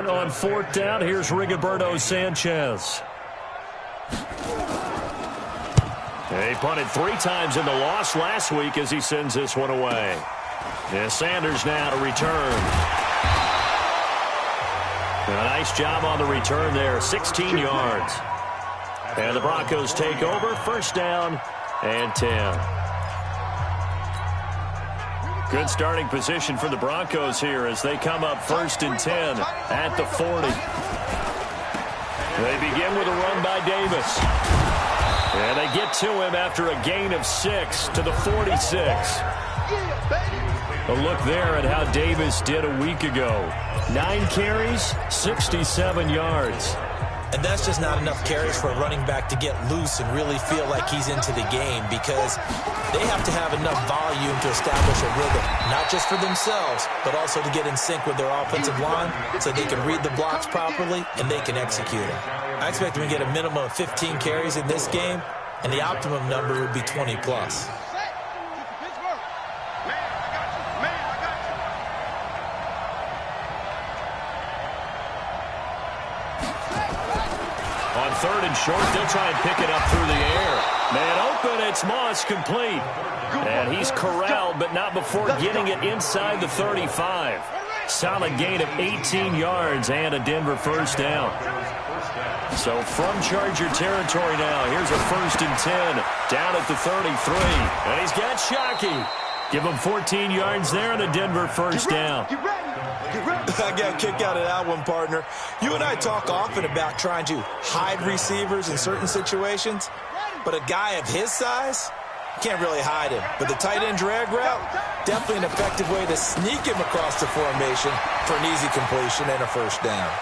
on 4th down. Here's Rigoberto Sanchez. He punted 3 times in the loss last week as he sends this one away. And Sanders now to return. A nice job on the return there, 16 yards. And the Broncos take over, 1st down and 10. Good starting position for the Broncos here as they come up 1st and 10 at the 40. They begin with a run by Davis. And they get to him after a gain of 6 to the 46. A look there at how Davis did a week ago. 9 carries, 67 yards. And that's just not enough carries for a running back to get loose and really feel like he's into the game, because they have to have enough volume to establish a rhythm, not just for themselves, but also to get in sync with their offensive line so they can read the blocks properly and they can execute it. I expect them to get a minimum of 15 carries in this game, and the optimum number would be 20 plus. On 3rd and short, they'll try and pick it up through the air. Man open, it's Moss, complete. And he's corralled, but not before getting it inside the 35. Solid gain of 18 yards and a Denver 1st down. So from Charger territory now, here's a 1st and 10 down at the 33. And he's got Shockey. Give him 14 yards there and a Denver 1st down. I got a kick out of that one, partner. You and I talk often about trying to hide receivers in certain situations, but a guy of his size, you can't really hide him. But the tight end drag route, definitely an effective way to sneak him across the formation for an easy completion and a 1st down.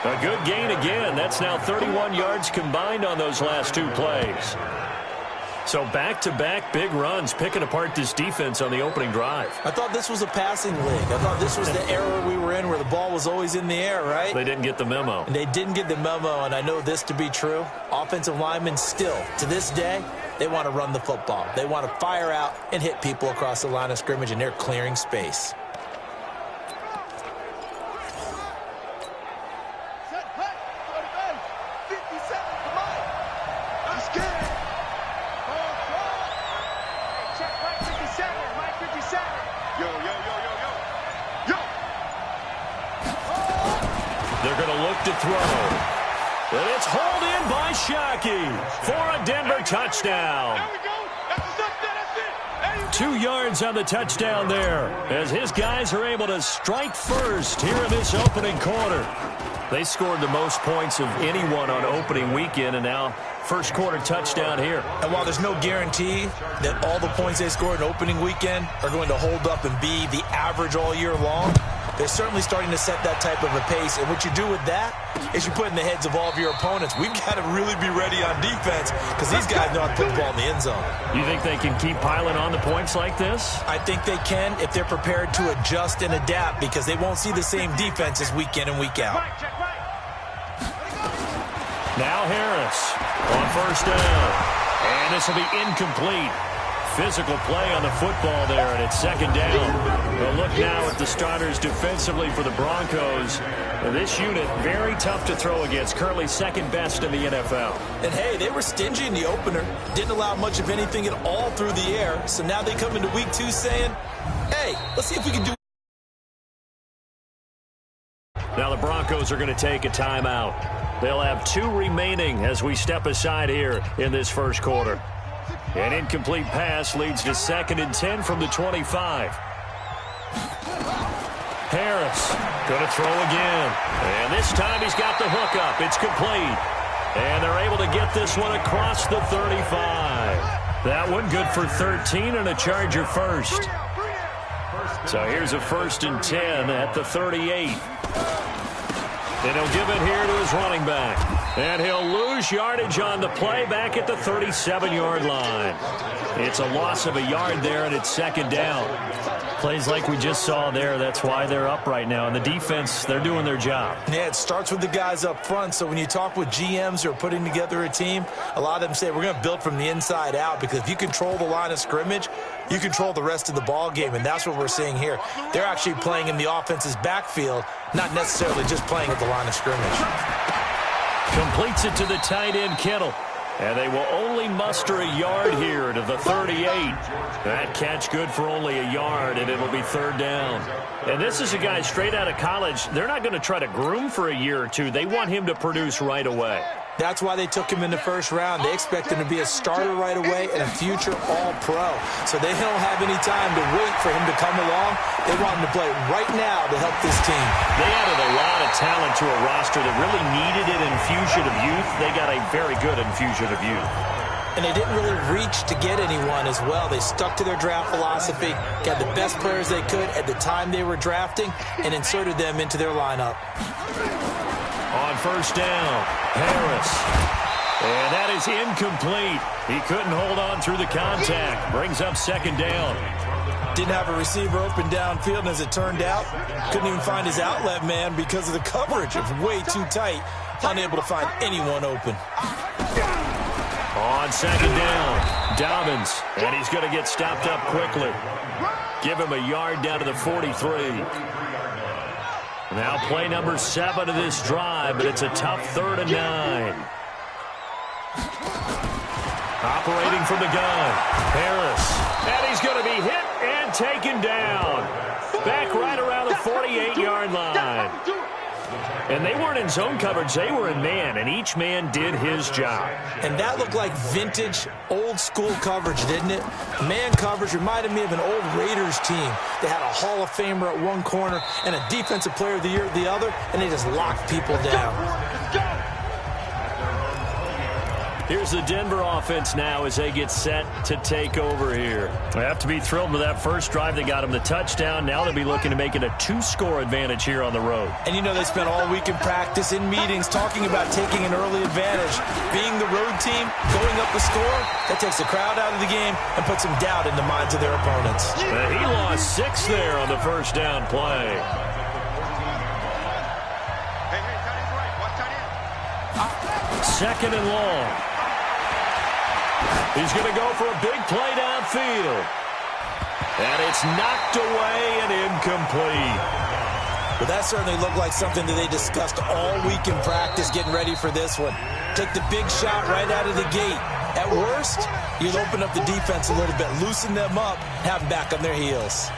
A good gain again. That's now 31 yards combined on those last 2 plays. So back-to-back big runs, picking apart this defense on the opening drive. I thought this was a passing league. I thought this was the era we were in where the ball was always in the air, right? They didn't get the memo. And they didn't get the memo, and I know this to be true. Offensive linemen still, to this day, they want to run the football. They want to fire out and hit people across the line of scrimmage, and they're clearing space. They're going to look to throw. And it's hauled in by Shockey for a Denver touchdown. 2 yards on the touchdown there as his guys are able to strike first here in this opening quarter. They scored the most points of anyone on opening weekend, and now 1st quarter touchdown here. And while there's no guarantee that all the points they scored in opening weekend are going to hold up and be the average all year long, they're certainly starting to set that type of a pace. And what you do with that is you put in the heads of all of your opponents, we've got to really be ready on defense because these guys know how to put the ball in the end zone. You think they can keep piling on the points like this? I think they can if they're prepared to adjust and adapt, because they won't see the same defenses week in and week out. Now Harris on 1st down. And this will be incomplete. Physical play on the football there, and it's 2nd down. We'll look now at the starters defensively for the Broncos. This unit, very tough to throw against, currently 2nd best in the NFL. And hey, they were stingy in the opener, didn't allow much of anything at all through the air, so now they come into week 2 saying, hey, let's see if we can do. Now the Broncos are going to take a timeout. They'll have 2 remaining as we step aside here in this 1st quarter. An incomplete pass leads to 2nd and 10 from the 25. Harris going to throw again. And this time he's got the hook up. It's complete. And they're able to get this one across the 35. That one good for 13 and a Charger 1st. So here's a 1st and 10 at the 38. And he'll give it here to his running back. And he'll lose yardage on the play back at the 37-yard line. It's a loss of a yard there, and it's 2nd down. Plays like we just saw there, that's why they're up right now. And the defense, they're doing their job. Yeah, it starts with the guys up front. So when you talk with GMs who are putting together a team, a lot of them say we're going to build from the inside out, because if you control the line of scrimmage, you control the rest of the ball game, and that's what we're seeing here. They're actually playing in the offense's backfield, not necessarily just playing at the line of scrimmage. Completes it to the tight end, Kittle. And they will only muster a yard here to the 38. That catch good for only a yard, and it'll be third down. And this is a guy straight out of college. They're not going to try to groom for a year or two. They want him to produce right away. That's why they took him in the first round. They expect him to be a starter right away and a future All-Pro. So they don't have any time to wait for him to come along. They want him to play right now to help this team. They added a lot of talent to a roster that really needed an infusion of youth. They got a very good infusion of youth. And they didn't really reach to get anyone as well. They stuck to their draft philosophy, got the best players they could at the time they were drafting, and inserted them into their lineup. On first down, Harris. And that is incomplete. He couldn't hold on through the contact. Brings up second down. Didn't have a receiver open downfield, and as it turned out, couldn't even find his outlet man because of the coverage. It was way too tight. Unable to find anyone open. On second down, Dobbins. And he's going to get stopped up quickly. Give him a yard down to the 43. Now play number 7 of this drive, but it's a tough 3rd and 9. Operating from the gun, Harris. And he's going to be hit and taken down. Back right around the 48-yard line. And they weren't in zone coverage, they were in man, and each man did his job. And that looked like vintage, old-school coverage, didn't it? Man coverage reminded me of an old Raiders team. They had a Hall of Famer at one corner and a Defensive Player of the Year at the other, and they just locked people down. Here's the Denver offense now as they get set to take over here. They have to be thrilled with that first drive. They got them the touchdown. Now they'll be looking to make it a 2-score advantage here on the road. And you know they spent all week in practice, in meetings, talking about taking an early advantage. Being the road team, going up the score, that takes the crowd out of the game and puts some doubt in the minds of their opponents. He lost 6 there on the first down play. Second and long. He's going to go for a big play downfield. And it's knocked away and incomplete. Well, that certainly looked like something that they discussed all week in practice getting ready for this one. Take the big shot right out of the gate. At worst, you'll open up the defense a little bit, loosen them up, have them back on their heels.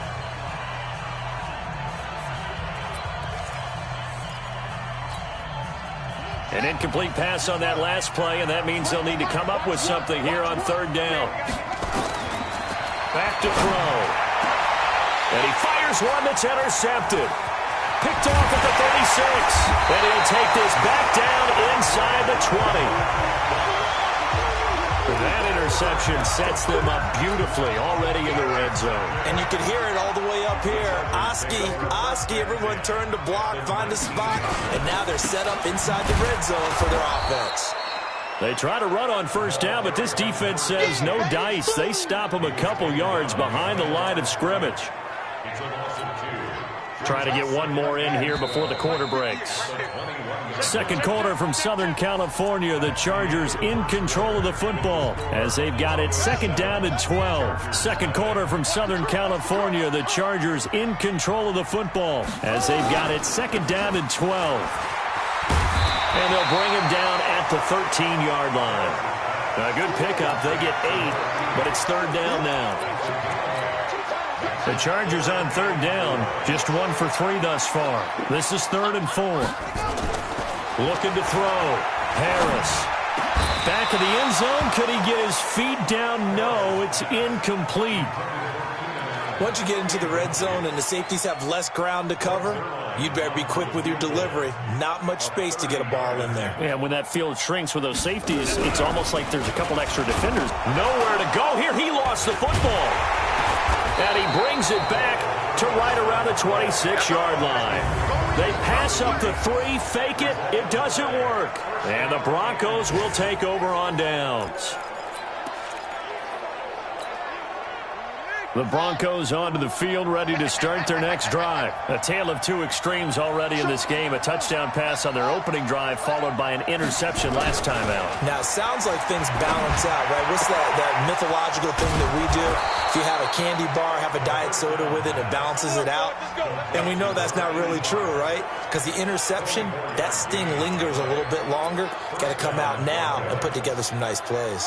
An incomplete pass on that last play, and that means they'll need to come up with something here on third down. Back to throw. And he fires one that's intercepted. Picked off at the 36. And he'll take this back down inside the 20. That interception sets them up beautifully already in the red zone. And you can hear it all the way up here. Oski, everyone turned to block, find a spot, and now they're set up inside the red zone for their offense. They try to run on first down, but this defense says no dice. They stop them a couple yards behind the line of scrimmage. Try to get one more in here before the quarter breaks. Second quarter from Southern California. The Chargers in control of the football as they've got it second down and 12. Second quarter from Southern California. The Chargers in control of the football as they've got it second down and 12. And they'll bring him down at the 13-yard line. A good pickup. They get 8, but it's third down now. The Chargers on third down, just 1 for 3 thus far. This is 3rd and 4. Looking to throw. Harris. Back of the end zone. Could he get his feet down? No, it's incomplete. Once you get into the red zone and the safeties have less ground to cover, you'd better be quick with your delivery. Not much space to get a ball in there. Yeah, when that field shrinks with those safeties, it's almost like there's a couple extra defenders. Nowhere to go here. He lost the football. And he brings it back to right around the 26-yard line. They pass up the 3, fake it. It doesn't work. And the Broncos will take over on downs. The Broncos onto the field, ready to start their next drive. A tale of two extremes already in this game. A touchdown pass on their opening drive, followed by an interception last time out. Now, it sounds like things balance out, right? What's that mythological thing that we do? If you have a candy bar, have a diet soda with it, it balances it out. And we know that's not really true, right? Because the interception, that sting lingers a little bit longer. Got to come out now and put together some nice plays.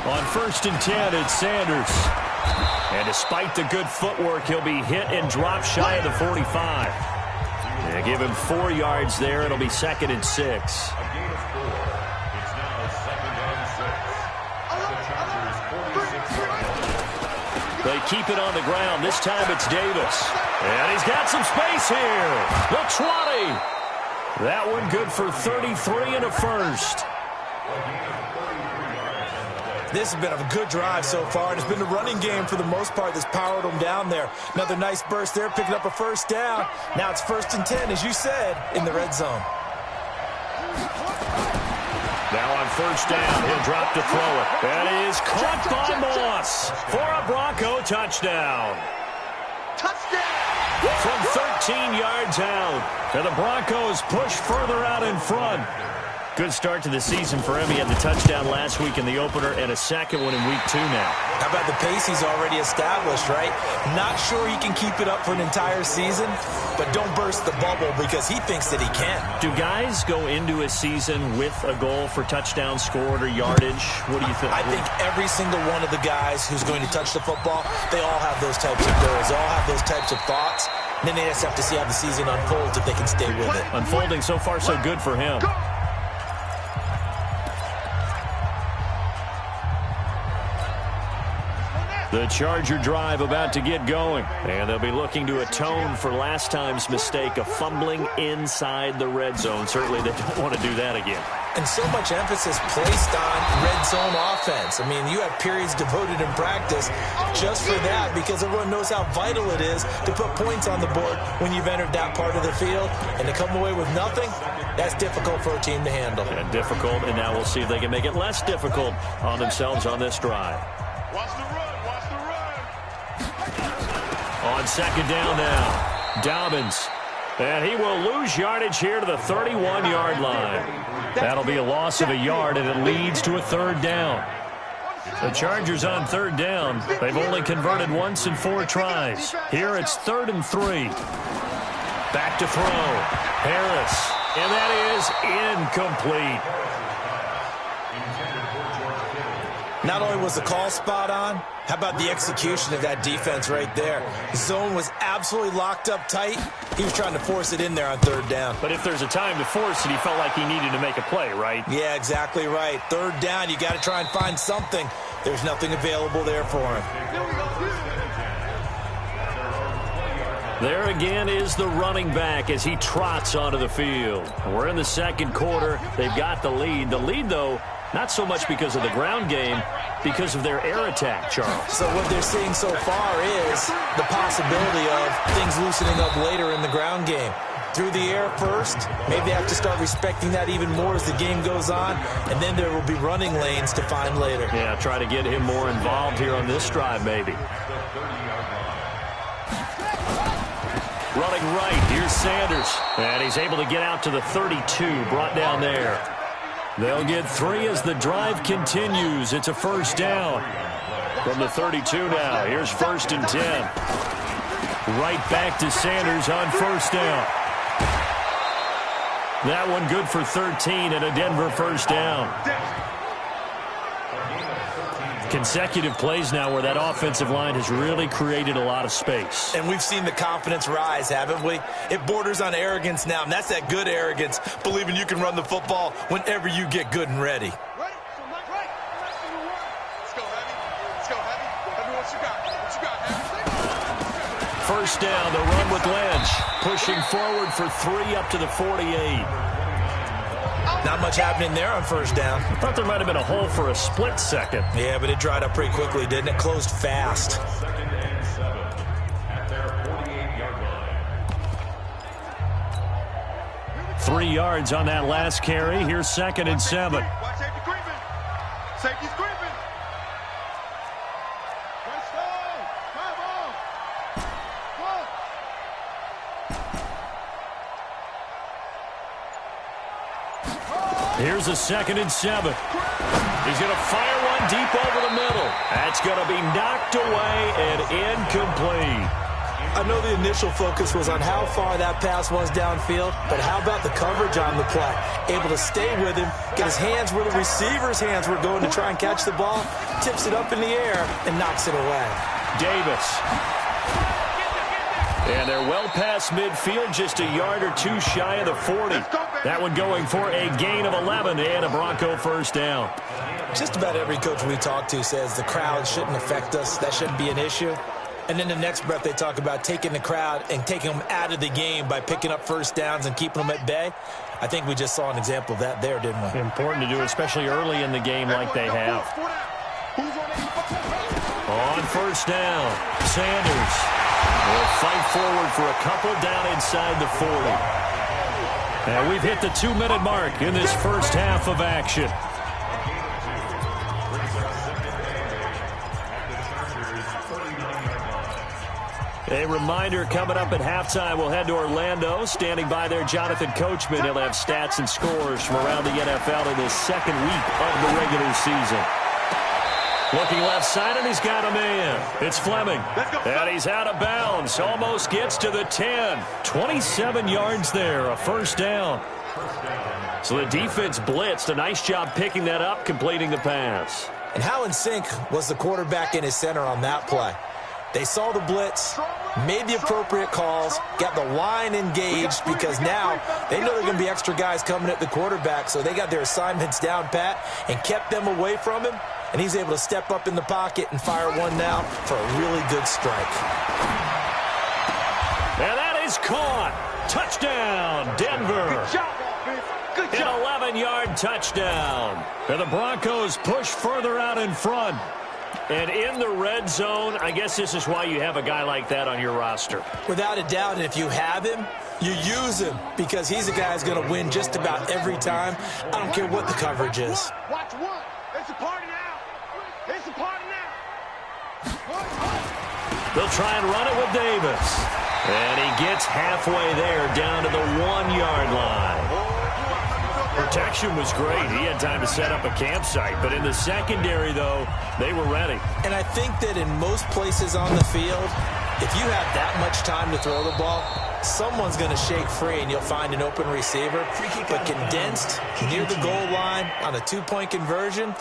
On 1st and 10, it's Sanders. And despite the good footwork, he'll be hit and dropped shy of the 45. They give him 4 yards there. It'll be 2nd and 6. They keep it on the ground. This time it's Davis. And he's got some space here. The 20. That one good for 33 and a first. This has been a good drive so far, and it's been the running game for the most part that's powered them down there. Another nice burst there, picking up a first down. Now it's 1st and 10, as you said, in the red zone. Now on 1st down, he'll drop to throw it. That is caught by Moss for a Bronco touchdown. From 13 yards out, and the Broncos push further out in front. Good start to the season for him. He had the touchdown last week in the opener and a second one in week 2 now. How about the pace he's already established, right? Not sure he can keep it up for an entire season, but don't burst the bubble because he thinks that he can. Do guys go into a season with a goal for touchdown scored or yardage? What do you think? I think every single one of the guys who's going to touch the football, they all have those types of goals. They all have those types of thoughts. And then they just have to see how the season unfolds if they can stay with it. Unfolding so far so good for him. The Charger drive about to get going. And they'll be looking to atone for last time's mistake of fumbling inside the red zone. Certainly they don't want to do that again. And so much emphasis placed on red zone offense. I mean, you have periods devoted in practice just for that because everyone knows how vital it is to put points on the board when you've entered that part of the field. And to come away with nothing, that's difficult for a team to handle. And difficult, and now we'll see if they can make it less difficult on themselves on this drive. Watch the run. On 2nd down now, Dobbins. And he will lose yardage here to the 31-yard line. That'll be a loss of a yard, and it leads to a 3rd down. The Chargers on 3rd down. They've only converted once in 4 tries. Here it's 3rd and 3. Back to throw. Harris. And that is incomplete. Not only was the call spot on, how about the execution of that defense right there? The zone was absolutely locked up tight. He was trying to force it in there on 3rd down. But if there's a time to force it, he felt like he needed to make a play, right? Yeah, exactly right. 3rd down, you got to try and find something. There's nothing available there for him. There again is the running back as he trots onto the field. We're in the 2nd quarter. They've got the lead. The lead, though, not so much because of the ground game, because of their air attack, Charles. So what they're seeing so far is the possibility of things loosening up later in the ground game. Through the air first, maybe they have to start respecting that even more as the game goes on, and then there will be running lanes to find later. Yeah, try to get him more involved here on this drive, maybe. Running right, here's Sanders. And he's able to get out to the 32, brought down there. They'll get 3 as the drive continues. It's a 1st down. From the 32 now, here's 1st and 10. Right back to Sanders on 1st down. That one good for 13 and a Denver 1st down. Consecutive plays now where that offensive line has really created a lot of space. And we've seen the confidence rise, haven't we? It borders on arrogance now, and that's that good arrogance, believing you can run the football whenever you get good and ready. First down, the run with Lynch. Pushing forward for 3 up to the 48. Not much happening there on 1st down. I thought there might have been a hole for a split second. Yeah, but it dried up pretty quickly, didn't it? Closed fast. 3 yards on that last carry. Here's 2nd and 7. Watch safety creeping. Safety's creeping. Let's go. Come on. Here's a 2nd and 7. He's going to fire one deep over the middle. That's going to be knocked away and incomplete. I know the initial focus was on how far that pass was downfield, but how about the coverage on the play? Able to stay with him, get his hands where the receiver's hands were going to try and catch the ball, tips it up in the air, and knocks it away. Davis. And they're well past midfield, just a yard or two shy of the 40. That one going for a gain of 11 and a Bronco first down. Just about every coach we talk to says the crowd shouldn't affect us. That shouldn't be an issue. And in the next breath, they talk about taking the crowd and taking them out of the game by picking up first downs and keeping them at bay. I think we just saw an example of that there, didn't we? Important to do, especially early in the game like they have. On first down, Sanders will fight forward for a couple down inside the 40. And we've hit the 2-minute mark in this first half of action. A reminder, coming up at halftime, we'll head to Orlando. Standing by there, Jonathan Coachman. He'll have stats and scores from around the NFL in this second week of the regular season. Looking left side, and he's got a man. It's Fleming. And he's out of bounds. Almost gets to the 10. 27 yards there, a first down. So the defense blitzed. A nice job picking that up, completing the pass. And how in sync was the quarterback in his center on that play? They saw the blitz, made the appropriate calls, got the line engaged because now they know there are going to be extra guys coming at the quarterback, so they got their assignments down pat and kept them away from him, and he's able to step up in the pocket and fire one now for a really good strike. And that is caught. Touchdown, Denver. Good job, offense. Good An job. 11-yard touchdown. And the Broncos push further out in front. And in the red zone, I guess this is why you have a guy like that on your roster. Without a doubt, and if you have him, you use him because he's a guy who's going to win just about every time. I don't care what the coverage is. Watch one. It's a party now. It's a party now. They'll try and run it with Davis. And he gets halfway there down to the 1-yard line. Protection was great. He had time to set up a campsite. But in the secondary, though, they were ready. And I think that in most places on the field, if you have that much time to throw the ball, someone's going to shake free and you'll find an open receiver. But condensed near the goal line on a 2-point conversion,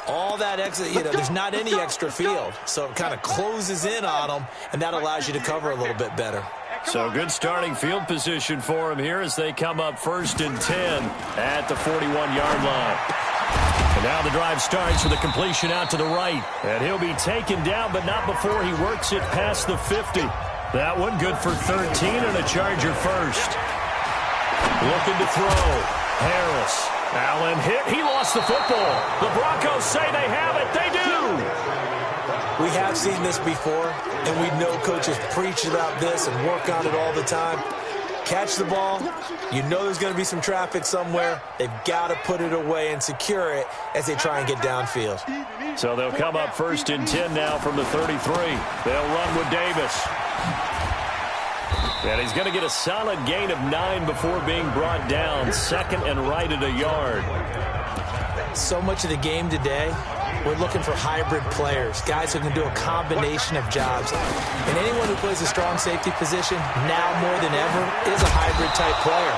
all that extra, there's not any extra field. So it kind of closes in on them, and that allows you to cover a little bit better. So good starting field position for him here as they come up 1st and 10 at the 41-yard line. And now the drive starts with a completion out to the right. And he'll be taken down, but not before he works it past the 50. That one good for 13 and a Charger first. Looking to throw. Harris. Allen hit. He lost the football. The Broncos say they have it. They do. We have seen this before, and we know coaches preach about this and work on it all the time. Catch the ball. You know there's going to be some traffic somewhere. They've got to put it away and secure it as they try and get downfield. So they'll come up 1st and 10 now from the 33. They'll run with Davis. And he's going to get a solid gain of 9 before being brought down. 2nd and right at a yard. So much of the game today, we're looking for hybrid players, guys who can do a combination of jobs. And anyone who plays a strong safety position, now more than ever, is a hybrid-type player.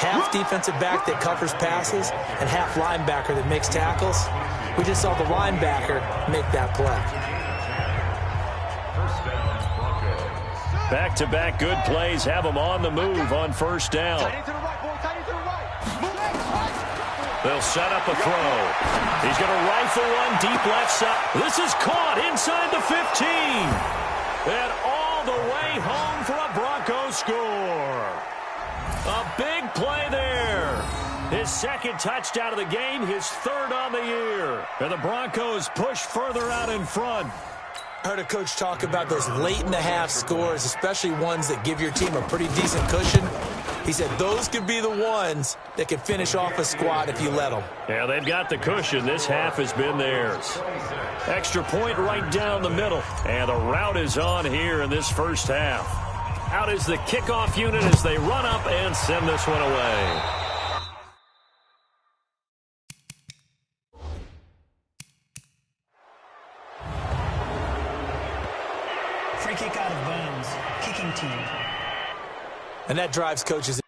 Half defensive back that covers passes and half linebacker that makes tackles. We just saw the linebacker make that play. Back-to-back good plays have them on the move on first down. They'll set up a throw. He's going to rifle one deep left side. This is caught inside the 15. And all the way home for a Broncos score. A big play there. His 2nd touchdown of the game, his 3rd on the year. And the Broncos push further out in front. I heard a coach talk about those late-in-the-half scores, especially ones that give your team a pretty decent cushion. He said those could be the ones that can finish off a squad if you let them. Yeah, they've got the cushion. This half has been theirs. Extra point right down the middle. And the rout is on here in this first half. Out is the kickoff unit as they run up and send this one away. Free kick out of bounds. Kicking team. And that drives coaches.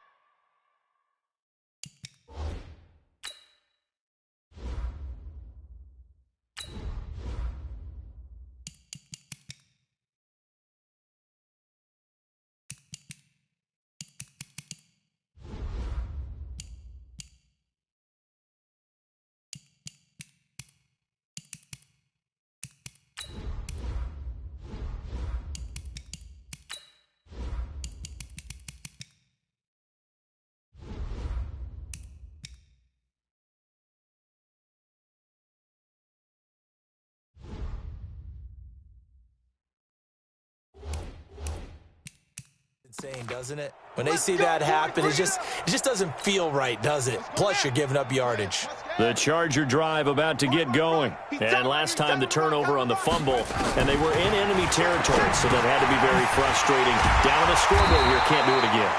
Insane, doesn't it? When they see that happen, it just doesn't feel right, does it? Plus, you're giving up yardage. The Charger drive about to get going. And last time the turnover on the fumble, and they were in enemy territory, so that had to be very frustrating. Down on the scoreboard here, can't do it again.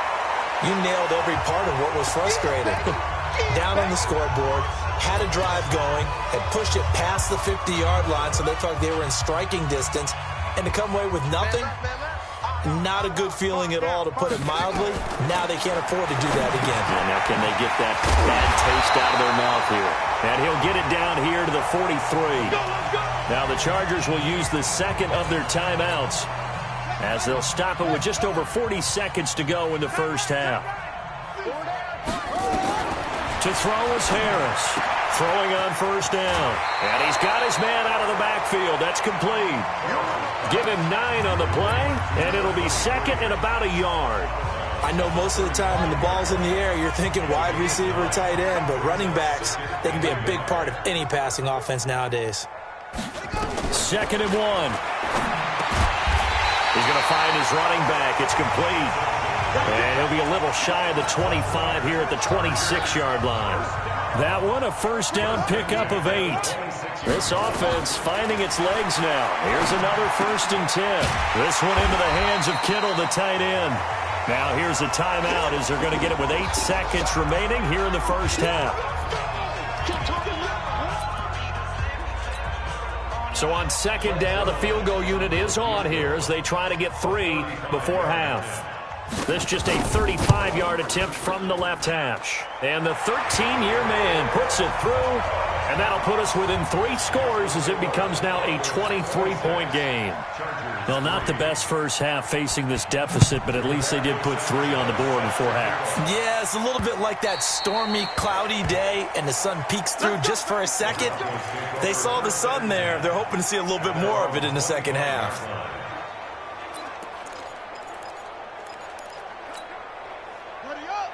You nailed every part of what was frustrating. Down on the scoreboard, had a drive going, had pushed it past the 50-yard line, so they felt they were in striking distance, and to come away with nothing, not a good feeling at all, to put it mildly. Now they can't afford to do that again. And now can they get that bad taste out of their mouth here? And he'll get it down here to the 43. Now the Chargers will use the second of their timeouts as they'll stop it with just over 40 seconds to go in the first half. To throw is Harris. Throwing on first down. And he's got his man out of the backfield. That's complete. Give him 9 on the play, and it'll be second and about a yard. I know most of the time when the ball's in the air, you're thinking wide receiver, tight end, but running backs, they can be a big part of any passing offense nowadays. Second and 1. He's going to find his running back. It's complete. And he'll be a little shy of the 25 here at the 26-yard line. That one, a first down pickup of 8. This offense finding its legs now. Here's another 1st and 10. This one into the hands of Kittle, the tight end. Now here's a timeout as they're going to get it with 8 seconds remaining here in the first half. So on second down, the field goal unit is on here as they try to get 3 before half. This just a 35-yard attempt from the left hash. And the 13-year man puts it through, and that'll put us within 3 scores as it becomes now a 23-point game. Well, not the best first half facing this deficit, but at least they did put 3 on the board before half. Yeah, it's a little bit like that stormy, cloudy day, and the sun peeks through just for a second. They saw the sun there. They're hoping to see a little bit more of it in the second half.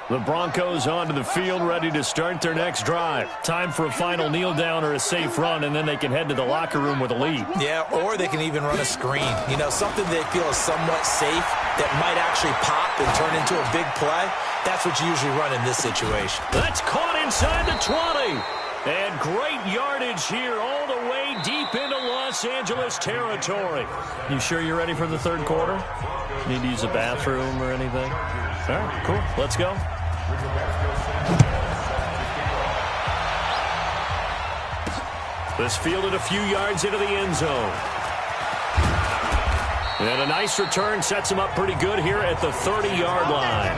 The Broncos onto the field, ready to start their next drive. Time for a final kneel down or a safe run, and then they can head to the locker room with a lead. Yeah, or they can even run a screen. You know, something they feel is somewhat safe that might actually pop and turn into a big play. That's what you usually run in this situation. That's caught inside the 20. And great yardage here all the way deep into Los Angeles territory. You sure you're ready for the third quarter? Need to use a bathroom or anything? All right, cool. Let's go. This fielded a few yards into the end zone. And a nice return sets him up pretty good here at the 30-yard line.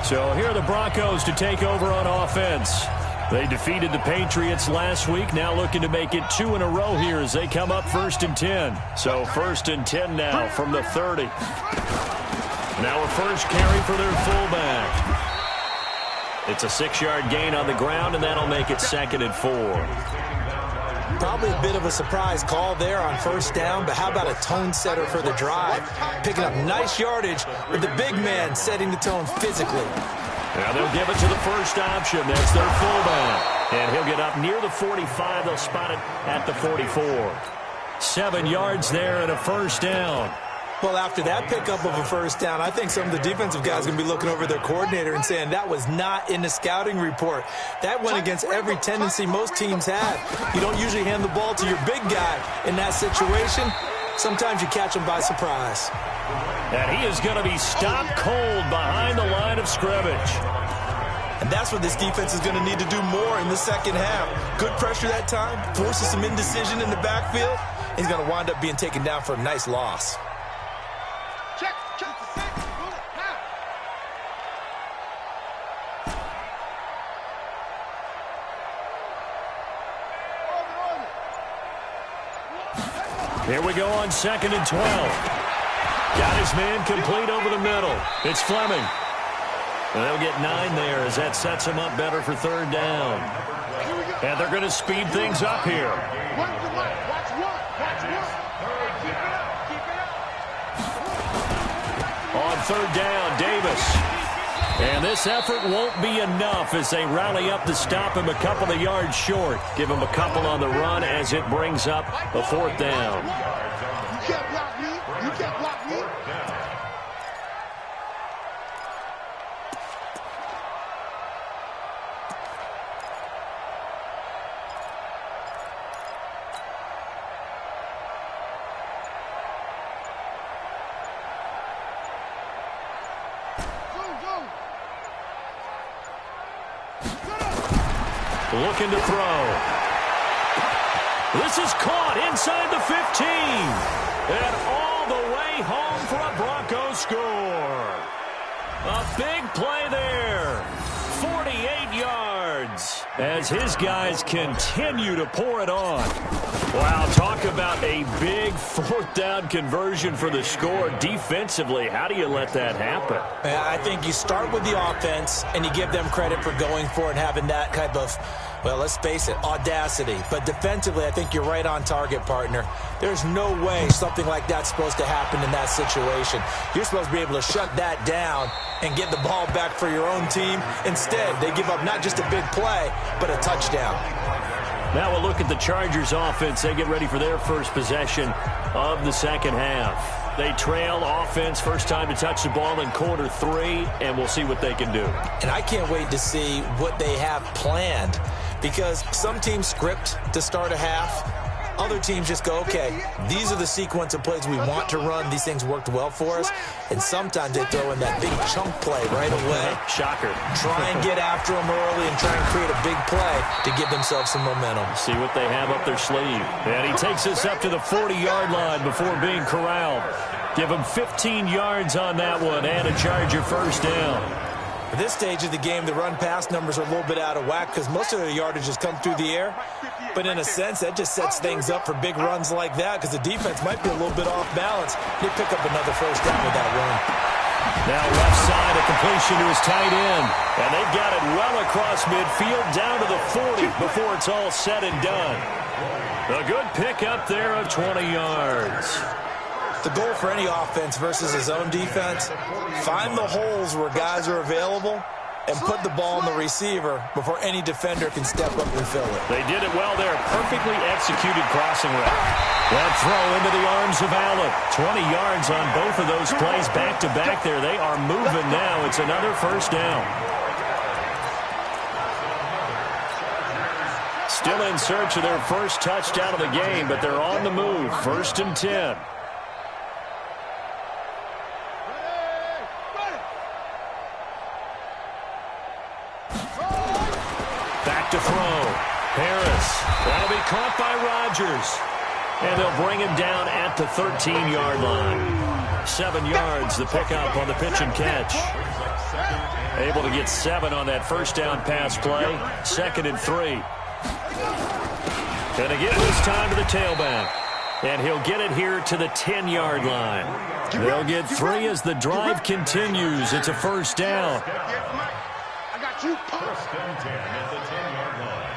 So here are the Broncos to take over on offense. They defeated the Patriots last week, now looking to make it 2 in a row here as they come up 1st and 10. So 1st and 10 now from the 30. Now a first carry for their fullback. It's a 6-yard gain on the ground, and that'll make it 2nd and 4. Probably a bit of a surprise call there on first down, but how about a tone setter for the drive? Picking up nice yardage with the big man setting the tone physically. Now they'll give it to the first option. That's their fullback. And he'll get up near the 45. They'll spot it at the 44. 7 yards there and a first down. Well, after that pickup of a first down, I think some of the defensive guys are going to be looking over their coordinator and saying that was not in the scouting report. That went against every tendency most teams have. You don't usually hand the ball to your big guy in that situation. Sometimes you catch him by surprise. And he is going to be stopped cold behind the line of scrimmage. And that's what this defense is going to need to do more in the second half. Good pressure that time, forces some indecision in the backfield. He's going to wind up being taken down for a nice loss. Check the sack. Move it now. Here we go on 2nd and 12. Got his man complete over the middle. It's Fleming. And they'll get 9 there as that sets him up better for 3rd down. And they're going to speed things up here. Run to the right. Watch one. Watch one. Keep it up. Keep it up. On 3rd down, Davis. And this effort won't be enough as they rally up to stop him a couple of yards short. Give him a couple on the run as it brings up a 4th down. You can't block me. You can't block me. Looking to throw. This is caught inside the 15. And all the way home for a Broncos score. A big play there. 48 yards as his guys continue to pour it on. Wow, talk about a big 4th down conversion for the score. Defensively, how do you let that happen? I think you start with the offense and you give them credit for going for it and having that type of, well, let's face it, audacity. But defensively, I think you're right on target, partner. There's no way something like that's supposed to happen in that situation. You're supposed to be able to shut that down and get the ball back for your own team. Instead, they give up not just a big play, but a touchdown. Now we'll look at the Chargers offense. They get ready for their first possession of the second half. They trail offense, first time to touch the ball in quarter 3, and we'll see what they can do. And I can't wait to see what they have planned, because some teams script to start a half. Other teams just go, okay, these are the sequence of plays we want to run. These things worked well for us. And sometimes they throw in that big chunk play right away. Shocker. Try and get after them early and try and create a big play to give themselves some momentum. See what they have up their sleeve. And he takes us up to the 40-yard line before being corralled. Give him 15 yards on that one and a Charger first down. At this stage of the game, the run-pass numbers are a little bit out of whack because most of their yardage has come through the air. But in a sense, that just sets things up for big runs like that because the defense might be a little bit off balance. They pick up another first down with that run. Now left side, a completion to his tight end. And they've got it well across midfield down to the 40 before it's all said and done. A good pick up there of 20 yards. The goal for any offense versus his own defense, find the holes where guys are available and put the ball on the receiver before any defender can step up and fill it. They did it well there. Perfectly executed crossing route. That throw into the arms of Allen. 20 yards on both of those plays back-to-back there. They are moving now. It's another first down. Still in search of their first touchdown of the game, but they're on the move. 1st and 10. To throw. Harris. That'll be caught by Rodgers. And they'll bring him down at the 13-yard line. 7 yards, the pickup on the pitch and catch. Able to get 7 on that first down pass play. 2nd and 3. Gonna give this time to the tailback. And he'll get it here to the 10-yard line. They'll get 3 as the drive continues. It's a first down. I got you. First and 10 at the 10-yard line.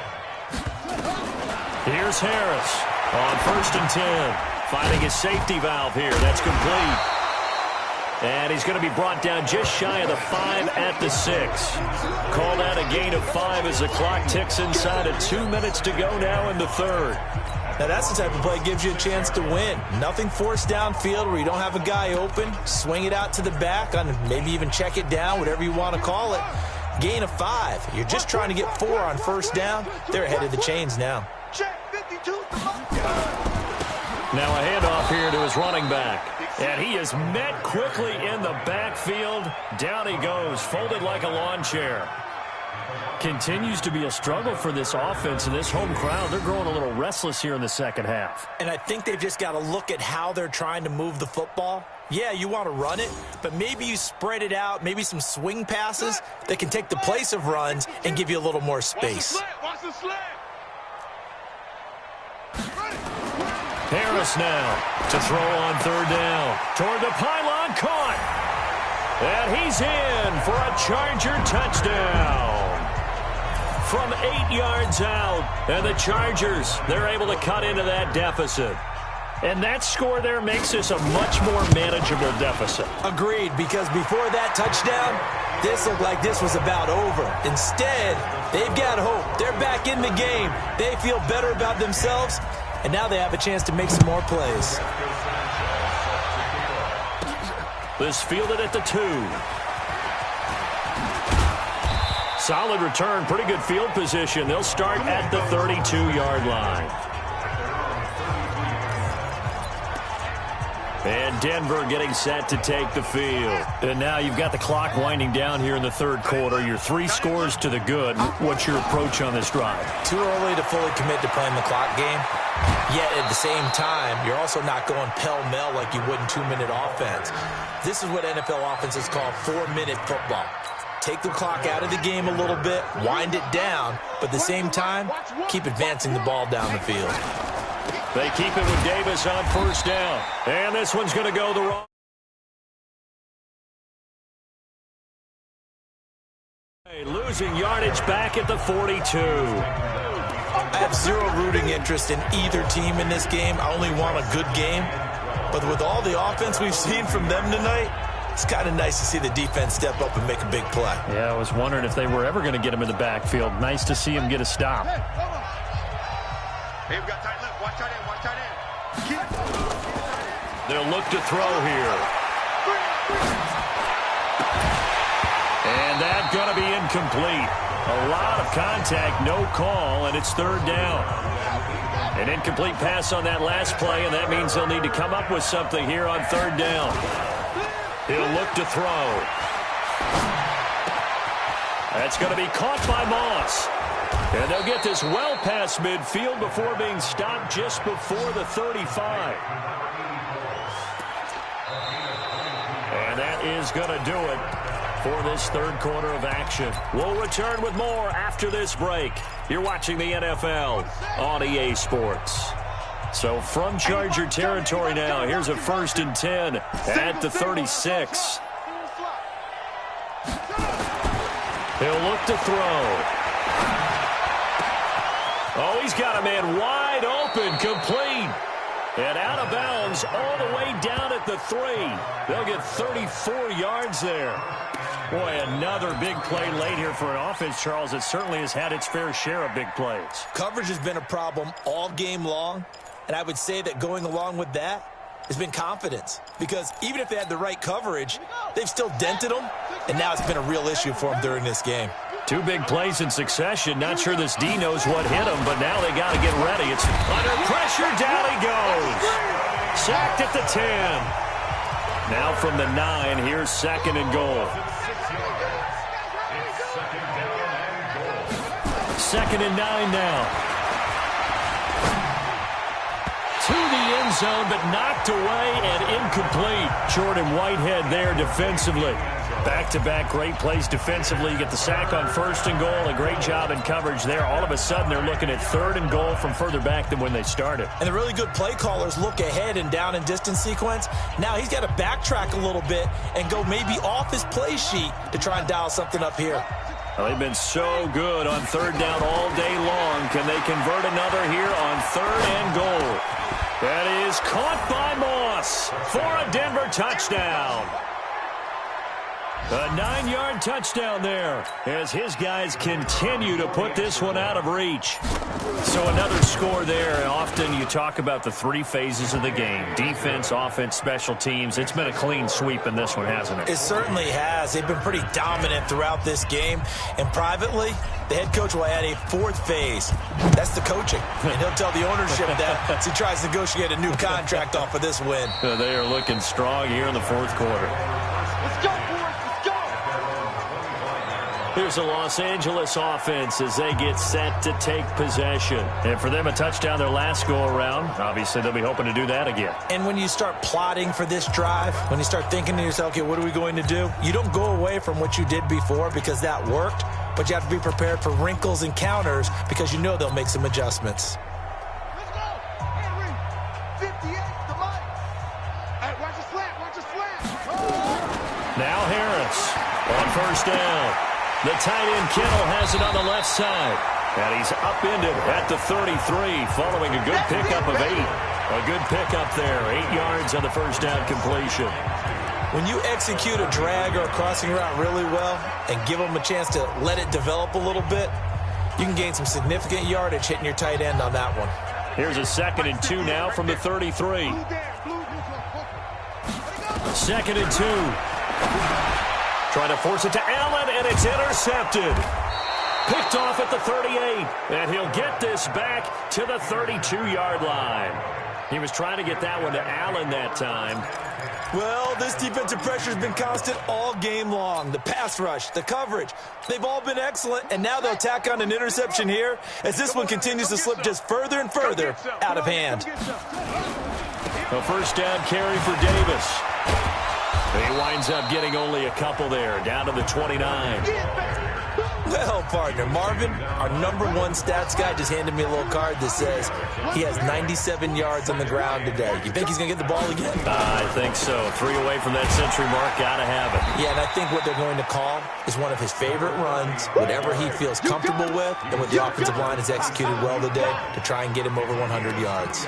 Here's Harris on 1st and 10. Finding his safety valve here. That's complete. And he's going to be brought down just shy of the 5 at the 6. Called out a gain of 5 as the clock ticks inside of 2 minutes to go now in the third. Now, that's the type of play that gives you a chance to win. Nothing forced downfield where you don't have a guy open. Swing it out to the back, on maybe even check it down, whatever you want to call it. Gain of 5. You're just trying to get 4 on first down. They're ahead of the chains now. Now a handoff here to his running back. And he is met quickly in the backfield. Down he goes, folded like a lawn chair. Continues to be a struggle for this offense and this home crowd. They're growing a little restless here in the second half. And I think they've just got to look at how they're trying to move the football. Yeah, you want to run it, but maybe you spread it out, maybe some swing passes that can take the place of runs and give you a little more space. Harris now to throw on third down. Toward the pylon, caught. And he's in for a Charger touchdown. From 8 yards out. And the Chargers, they're able to cut into that deficit. And that score there makes this a much more manageable deficit. Agreed, because before that touchdown, this looked like this was about over. Instead, they've got hope. They're back in the game. They feel better about themselves, and now they have a chance to make some more plays. This fielded at the 2. Solid return, pretty good field position. They'll start at the 32-yard line. And Denver getting set to take the field. And now you've got the clock winding down here in the third quarter. You're 3 scores to the good. What's your approach on this drive? Too early to fully commit to playing the clock game. Yet at the same time, you're also not going pell-mell like you would in 2-minute offense. This is what NFL offenses call 4-minute football. Take the clock out of the game a little bit, wind it down, but at the same time, keep advancing the ball down the field. They keep it with Davis on first down. And this one's going to go the wrong way. Losing yardage back at the 42. I have zero rooting interest in either team in this game. I only want a good game. But with all the offense we've seen from them tonight, it's kind of nice to see the defense step up and make a big play. Yeah, I was wondering if they were ever going to get him in the backfield. Nice to see him get a stop. Hey, we got tight left. Watch tight end. Watch tight end. They'll look to throw here. And that's going to be incomplete. A lot of contact, no call, and it's third down. An incomplete pass on that last play, and that means they'll need to come up with something here on third down. He'll look to throw. That's going to be caught by Moss. And they'll get this well past midfield before being stopped just before the 35. And that is going to do it for this third quarter of action. We'll return with more after this break. You're watching the NFL on EA Sports. So from Charger territory now, here's a 1st and 10 at the 36. He'll look to throw. Oh, he's got a man wide open, complete. And out of bounds all the way down at the 3. They'll get 34 yards there. Boy, another big play late here for an offense, Charles, that certainly has had its fair share of big plays. Coverage has been a problem all game long, and I would say that going along with that has been confidence. Because even if they had the right coverage, they've still dented them, and now it's been a real issue for them during this game. 2 big plays in succession. Not sure this D knows what hit him, but now they got to get ready. It's under pressure. Down he goes. Sacked at the 10. Now from the 9, here's 2nd and goal. 2nd and 9 now. To the end zone, but knocked away and incomplete. Jordan Whitehead there defensively. Back-to-back great plays defensively. You get the sack on 1st and goal. A great job in coverage there. All of a sudden, they're looking at 3rd and goal from further back than when they started. And the really good play callers look ahead and down and distance sequence. Now he's got to backtrack a little bit and go maybe off his play sheet to try and dial something up here. Well, they've been so good on 3rd down all day long. Can they convert another here on 3rd and goal? That is caught by Moss for a Denver touchdown. A 9-yard touchdown there as his guys continue to put this one out of reach. So another score there. And often you talk about the three phases of the game. Defense, offense, special teams. It's been a clean sweep in this one, hasn't it? It certainly has. They've been pretty dominant throughout this game. And privately, the head coach will add a fourth phase. That's the coaching. And he'll tell the ownership that as he tries to negotiate a new contract off of this win. They are looking strong here in the fourth quarter. Let's go, boys. Let's go. Here's the Los Angeles offense as they get set to take possession. And for them, a touchdown their last go-around. Obviously, they'll be hoping to do that again. And when you start plotting for this drive, when you start thinking to yourself, okay, what are we going to do? You don't go away from what you did before because that worked, but you have to be prepared for wrinkles and counters because you know they'll make some adjustments. Let's go. Henry. 58 to Mike. Hey, watch the slant. Watch the slant. Oh. Now Harris on first down. The tight end Kittle has it on the left side. And he's upended at the 33 following a good pickup of 8. A good pickup there. 8 yards on the first down completion. When you execute a drag or a crossing route really well and give them a chance to let it develop a little bit, you can gain some significant yardage hitting your tight end on that one. Here's a 2nd and 2 now from the 33. 2nd and 2. Trying to force it to Allen, and it's intercepted. Picked off at the 38, and he'll get this back to the 32-yard line. He was trying to get that one to Allen that time. Well, this defensive pressure has been constant all game long. The pass rush, the coverage, they've all been excellent, and now they'll tack on an interception here as this one continues to slip just further and further out of hand. A first down carry for Davis. He winds up getting only a couple there, down to the 29. Well, partner, Marvin, our number one stats guy, just handed me a little card that says he has 97 yards on the ground today. You think he's going to get the ball again? I think so. 3 away from that century mark. Got to have it. Yeah, and I think what they're going to call is one of his favorite runs, whatever he feels comfortable with, and what the offensive line has executed well today to try and get him over 100 yards.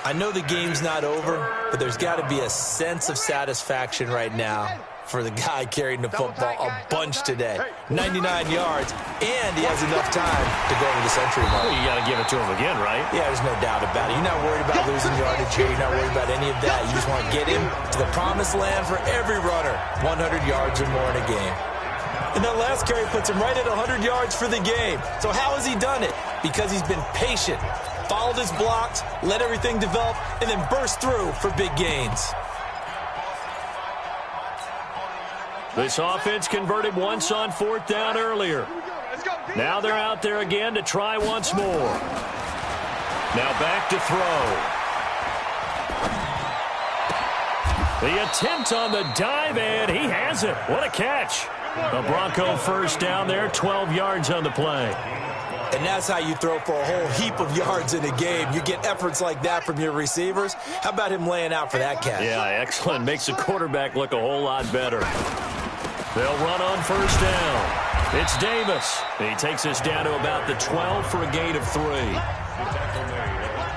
I know the game's not over, but there's got to be a sense of satisfaction right now for the guy carrying the football a bunch today. 99 yards, and he has enough time to go over the century mark. Well, you got to give it to him again, right? Yeah, there's no doubt about it. You're not worried about losing yardage here. You're not worried about any of that. You just want to get him to the promised land for every runner, 100 yards or more in a game. And that last carry puts him right at 100 yards for the game. So how has he done it? Because he's been patient, followed his blocks, let everything develop, and then burst through for big gains. This offense converted once on 4th down earlier. Now they're out there again to try once more. Now back to throw. The attempt on the dive, and he has it. What a catch. A Bronco first down there, 12 yards on the play. And that's how you throw for a whole heap of yards in a game. You get efforts like that from your receivers. How about him laying out for that catch? Yeah, excellent. Makes the quarterback look a whole lot better. They'll run on first down. It's Davis. He takes us down to about the 12 for a gain of 3.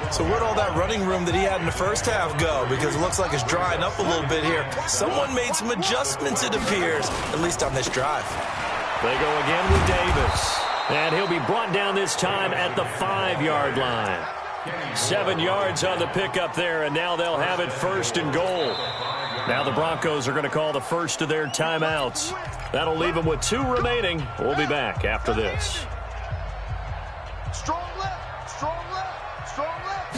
So where'd all that running room that he had in the first half go? Because it looks like it's drying up a little bit here. Someone made some adjustments, it appears, at least on this drive. They go again with Davis. And he'll be brought down this time at the 5-yard line. 7 yards on the pickup there, and now they'll have it 1st and goal. Now the Broncos are going to call the first of their timeouts. That'll leave them with 2 remaining. We'll be back after this. Strong left, strong left, strong left.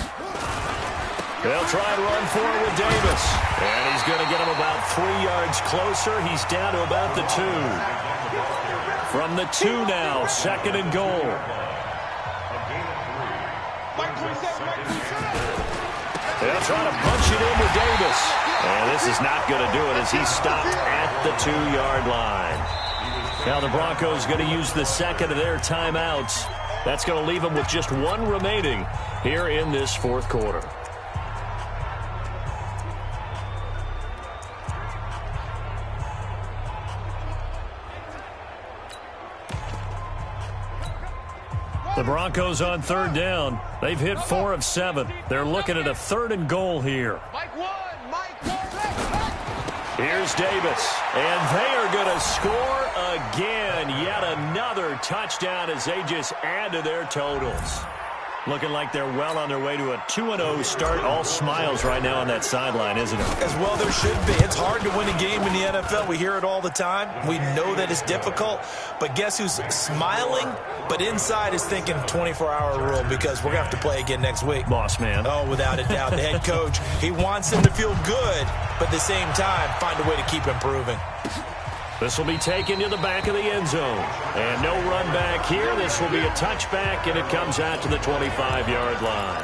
They'll try and run for it with Davis. And he's going to get him about 3 yards closer. He's down to about the 2. From the 2 now, 2nd and goal. They'll try to punch it in with Davis. And this is not going to do it as he's stopped at the 2-yard line. Now the Broncos going to use the 2nd of their timeouts. That's going to leave them with just 1 remaining here in this 4th quarter. The Broncos on 3rd down. They've hit 4 of 7. They're looking at a 3rd and goal here. Mike 1, Mike 1. Here's Davis, and they are going to score again. Yet another touchdown as they just add to their totals. Looking like they're well on their way to a 2-0 start. All smiles right now on that sideline, isn't it? As well there should be. It's hard to win a game in the NFL. We hear it all the time. We know that it's difficult. But guess who's smiling, but inside is thinking 24-hour rule because we're going to have to play again next week. Boss man. Oh, without a doubt. The head coach, he wants them to feel good, but at the same time, find a way to keep improving. This will be taken to the back of the end zone. And no run back here. This will be a touchback, and it comes out to the 25-yard line.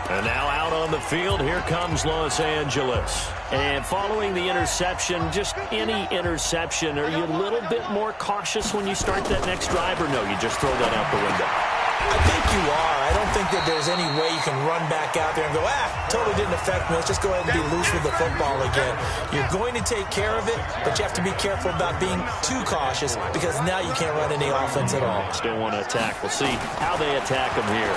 And now out on the field, here comes Los Angeles. And following the interception, just any interception, are you a little bit more cautious when you start that next drive, or no, you just throw that out the window? I think you are. I don't think that there's any way you can run back out there and go, totally didn't affect me. Let's just go ahead and be loose with the football again. You're going to take care of it, but you have to be careful about being too cautious because now you can't run any offense at all. Still want to attack. We'll see how they attack them here.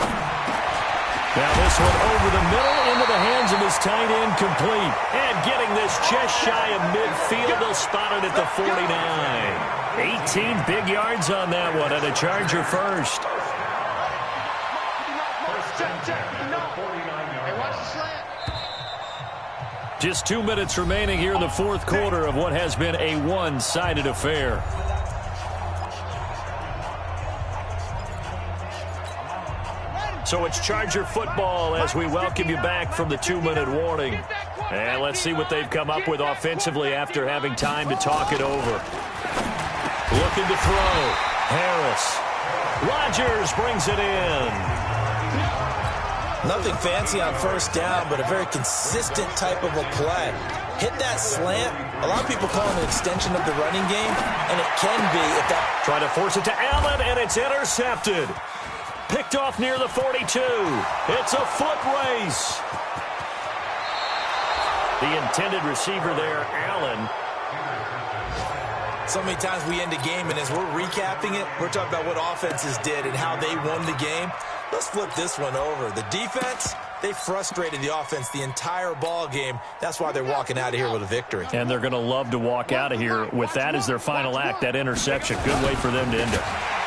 Now this one over the middle into the hands of his tight end, complete. And getting this just shy of midfield, they'll spot it at the 49. 18 big yards on that one, and a Charger first. Just 2 minutes remaining here in the fourth quarter of what has been a one-sided affair. So it's Charger football as we welcome you back from the 2-minute warning. And let's see what they've come up with offensively after having time to talk it over. Looking to throw. Harris. Rodgers brings it in. Nothing fancy on first down, but a very consistent type of a play. Hit that slant. A lot of people call it an extension of the running game, and it can be if that... Trying to force it to Allen, and it's intercepted. Picked off near the 42. It's a foot race. The intended receiver there, Allen. So many times we end a game, and as we're recapping it, we're talking about what offenses did and how they won the game. Let's flip this one over. The defense, they frustrated the offense the entire ball game. That's why they're walking out of here with a victory. And they're going to love to walk out of here with that as their final act, that interception. Good way for them to end it.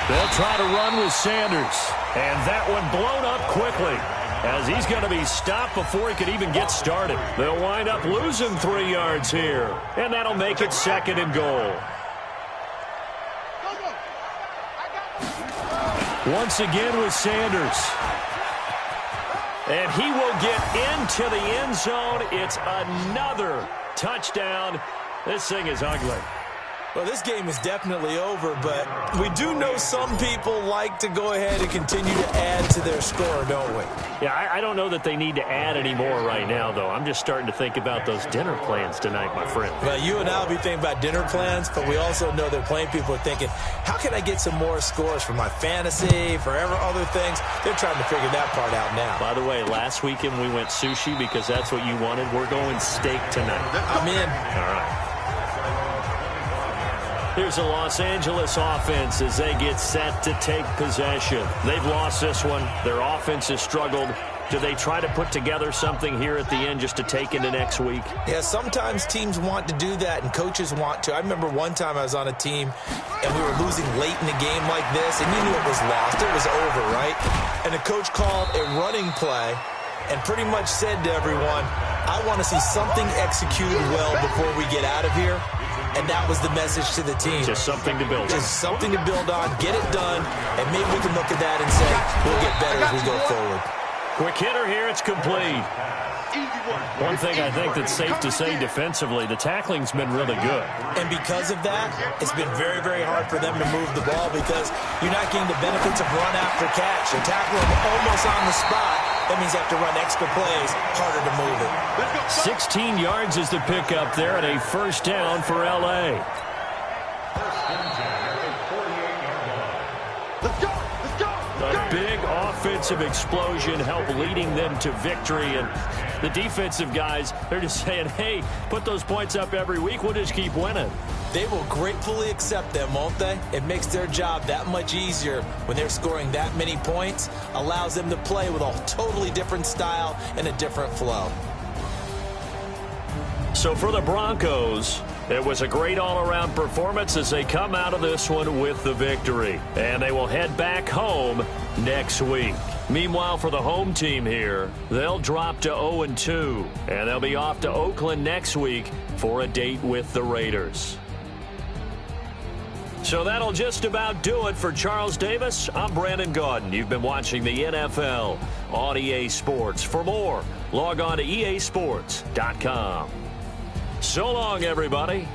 They'll try to run with Sanders. And that one blown up quickly as he's going to be stopped before he could even get started. They'll wind up losing 3 yards here. And that'll make it 2nd and goal. Once again with Sanders. And he will get into the end zone. It's another touchdown. This thing is ugly. Well, this game is definitely over, but we do know some people like to go ahead and continue to add to their score, don't we? Yeah, I don't know that they need to add any more right now, though. I'm just starting to think about those dinner plans tonight, my friend. Well, you and I will be thinking about dinner plans, but we also know that plenty of people are thinking, how can I get some more scores for my fantasy, for other things? They're trying to figure that part out now. By the way, last weekend we went sushi because that's what you wanted. We're going steak tonight. I'm in. All right. Here's a Los Angeles offense as they get set to take possession. They've lost this one. Their offense has struggled. Do they try to put together something here at the end just to take into next week? Yeah, sometimes teams want to do that and coaches want to. I remember one time I was on a team and we were losing late in a game like this and you knew it was lost. It was over, right? And the coach called a running play and pretty much said to everyone, I want to see something executed well before we get out of here. And that was the message to the team. Just something to build on. Just something to build on, get it done, and maybe we can look at that and say, we'll get better as we go forward. Quick hitter here, it's complete. One thing I think that's safe to say defensively, the tackling's been really good. And because of that, it's been very, very hard for them to move the ball because you're not getting the benefits of run after catch. You're tackling almost on the spot. That means you have to run extra plays, harder to move it. 16 yards is the pickup there, and a first down for L.A. A big offensive explosion helped leading them to victory, and the defensive guys, they're just saying, hey, put those points up every week, we'll just keep winning. They will gratefully accept them, won't they? It makes their job that much easier when they're scoring that many points, allows them to play with a totally different style and a different flow. So for the Broncos, It was a great all-around performance as they come out of this one with the victory. And they will head back home next week. Meanwhile, for the home team here, they'll drop to 0-2. And they'll be off to Oakland next week for a date with the Raiders. So that'll just about do it for Charles Davis. I'm Brandon Gaudin. You've been watching the NFL on EA Sports. For more, log on to easports.com. So long, everybody.